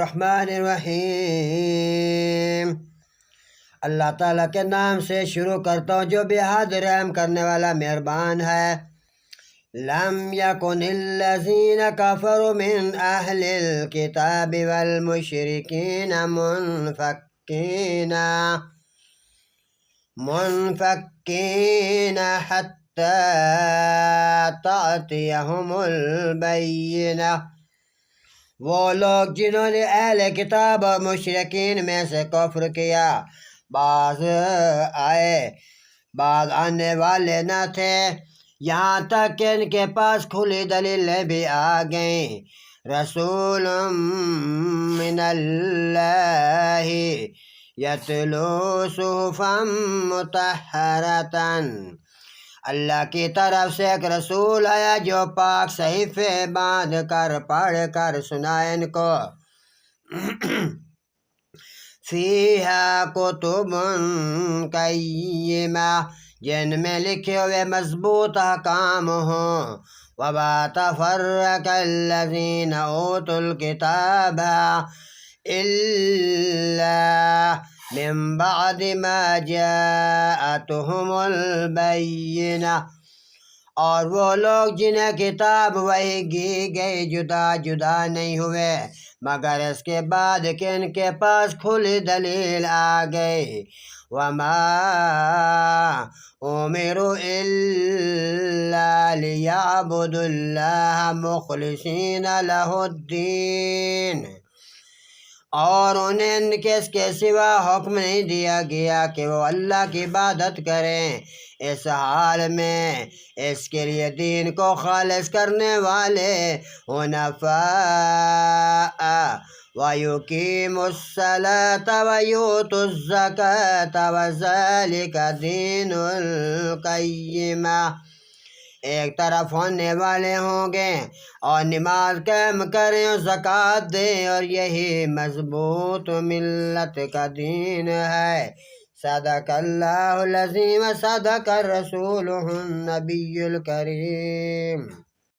الرحمن الرحیم۔ اللہ تعالیٰ کے نام سے شروع کرتا ہوں جو بے حد رحم کرنے والا مہربان ہے۔ لم یکن الذین کفروا من اہل الکتاب والمشرکین منفکین حتی تأتیہم البینہ۔ وہ لوگ جنہوں نے اہل کتاب اور مشرکین میں سے کفر کیا، بعض آنے والے نہ تھے یہاں تک کہ ان کے پاس کھلی دلیلیں بھی آ گئیں۔ رسول من اللہ یتلو صحفا مطہرۃ۔ اللہ کی طرف سے ایک رسول آیا جو پاک صحیفے باندھ کر پڑھ کر سنائے ان کو۔ فیہا کتب قیمہ، جن میں لکھے ہوئے مضبوط احکام ہوں۔ وما تفرق الذین اوتوا الکتاب الا من بعد ما جاءتهم البینہ۔ اور وہ لوگ جنہیں کتاب وحی کی گئی جدا جدا نہیں ہوئے مگر اس کے بعد کہ ان کے پاس کھلی دلیل آ گئی۔ وما امروا الا لیعبدوا اللہ مخلصین لہ الدین۔ اور انہیں ان کے اس کے سوا حکم نہیں دیا گیا کہ وہ اللہ کی عبادت کریں، اس حال میں اس کے لیے دین کو خالص کرنے والے حنفاء وَيُقِيمُوا الصَّلَاةَ وَيُؤْتُوا الزَّكَاةَ وَذَلِكَ دِينُ الْقَيِّمَةِ۔ ایک طرف ہونے والے ہوں گے اور نماز قائم کریں اور زکوٰۃ دیں، اور یہی مضبوط ملت کا دین ہے۔ صدق اللہ العظیم، صدق الرسول النبی الکریم۔